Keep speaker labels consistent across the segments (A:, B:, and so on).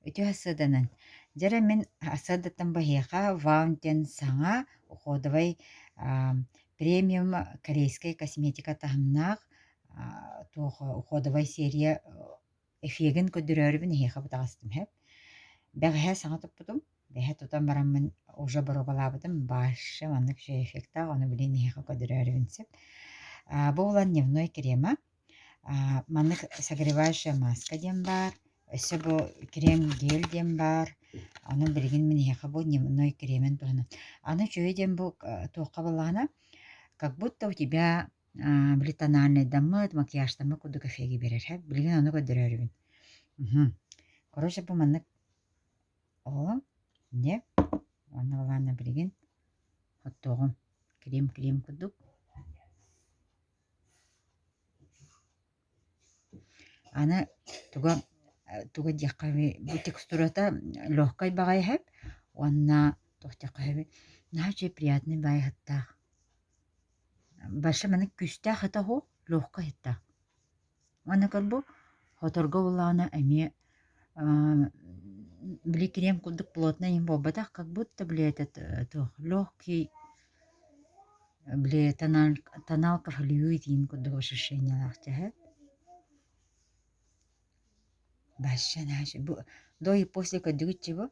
A: Үтү асыданан. Жара мен асыдаттан бахиха Ваунтен саңа уходовай премиум корейская косметика тахымнах уходовай серия эфиген көдүрөрүбүн хиха бутагастым хеп. Бәғәһә саңа туппутум. Бәһә тутан бараммын уже боробалабытым башы маннык же эффекта оны билин хиха көдүрөрүбүн сеп. Бу улан дневной крема. Маннык согревающая маска дем бар. Өсө бу крем гель дем бар. Аны билген мен хиха бу дневной кремен туһана. Аны чөй дем бу туққа балана. Как будто у тебя тональный дамыт, макияж дамы куду кофеге берер. Билген аны көдүрөрүбүн. Короче, бу маннык о, не, аны балана билген хоттоғым крем кудук. Аны туга дияққаби бу текстурата легкой багай хеп, онна тохтяққаби наче приятный бай хаттақ. Башы маннык күстә хата хо легкой хаттақ. Аны калбу хоторго булана эми бли крем кудук плотный им бобатах, как будто бли этот легкий бли тоналка флюид ин кудук ощущение лахтя. Башы наче бу до и после кудук чего?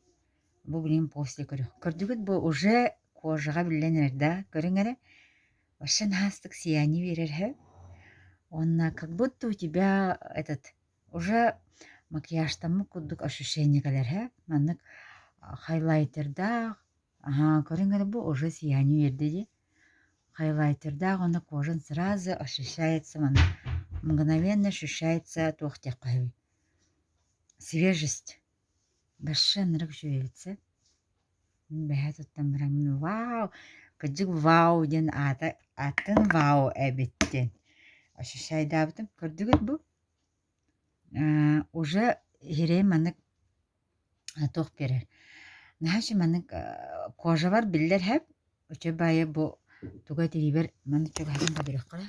A: Бу блин после кудук. Кудук бу уже кожага билленер да, көрүңөрө. Башы настык сияние берер хэ. Он как будто у тебя этот уже макияж там кудук ощущение калер хэ. Маннык хайлайтерда, көрүңөрө бу уже сияние берди. Хайлайтерда оны кожан сразу ощущается, мгновенно ощущается тухтякай. Свежесть. Башы нырык жүйелце. Бәһәт оттамырамын. Вау! Кыджык вау ден атын вау эбиттен. Ощущай дабытым. Көрдүгүт бу? Уже хире маннык тоқ берер. Нахаши маннык кожа бар биллер хеп. Өчө байы бу туга тирибер маннык чөг хабын кадырық қала.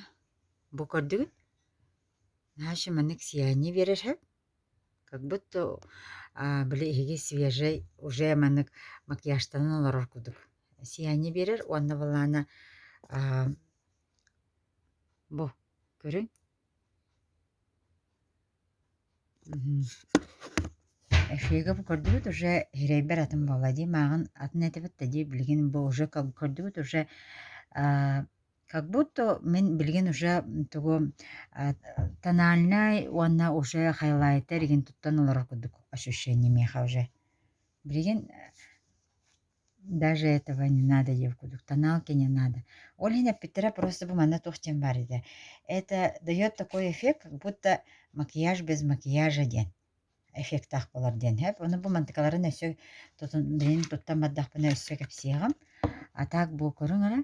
A: Бу көрдүгүт? Нахаши маннык сияние берер хеп. Как будто били хиги свежий уже маннык макияжтан олорор кудук. Сияние берер, онна балана бу көрүн. Эфега бу көрдүгүт уже хирейбер атын болади. Мағын атын этебет тади билген бу уже көрдүгүт уже как будто мен билген уже тугу тональный, онна уже хайлайтер ген туттан олорор кудук ощущение меха уже. Билген даже этого не надо, девкудук, тоналки не надо. Олина Петра просто бы мана тухтем барида. Это дает такой эффект, как будто макияж без макияжа ден. Эффект так болар ден. Оны бу мантыкаларын өсө блин туттан баддахпына өсө кепсиягам. А так бу көрүңөрө.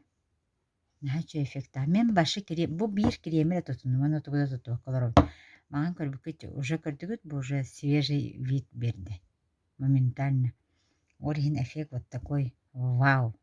A: Наче эффекта. Мен башы крем, бу бир кремер тутуну, аны тугуда туту колору. Маған көрбүкөт уже көрдүгүт, бу уже свежий вид берди. Моментально. Оригин эффект вот такой. Вау!